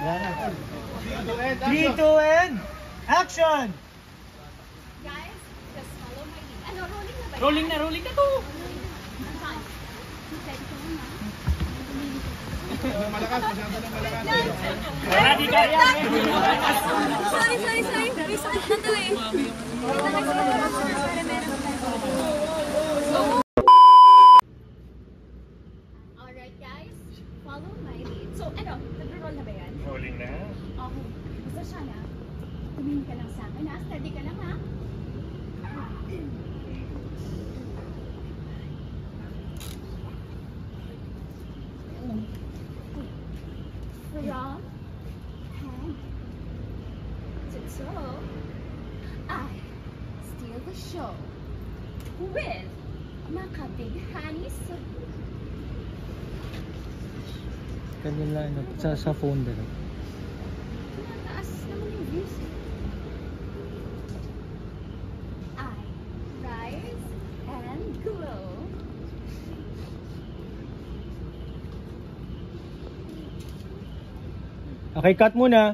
3, 2, and action! Guys, just follow my lead. Ano, rolling na ba? Rolling na to. Malakas, masyado na malakas. Wala di kaya. Sorry. May sakit na to eh. Alright guys, follow my lead. So ano, nag-roll na ba yan? Rolling na. Okay. Basta siya na. Tumingin ka lang sa akin ha. Steady ka lang ha. From hand to toe, I steal the show with Makabighani sa Kanila, sa phone din. tumataas naman yung views. I rise and glow. Okay, cut muna.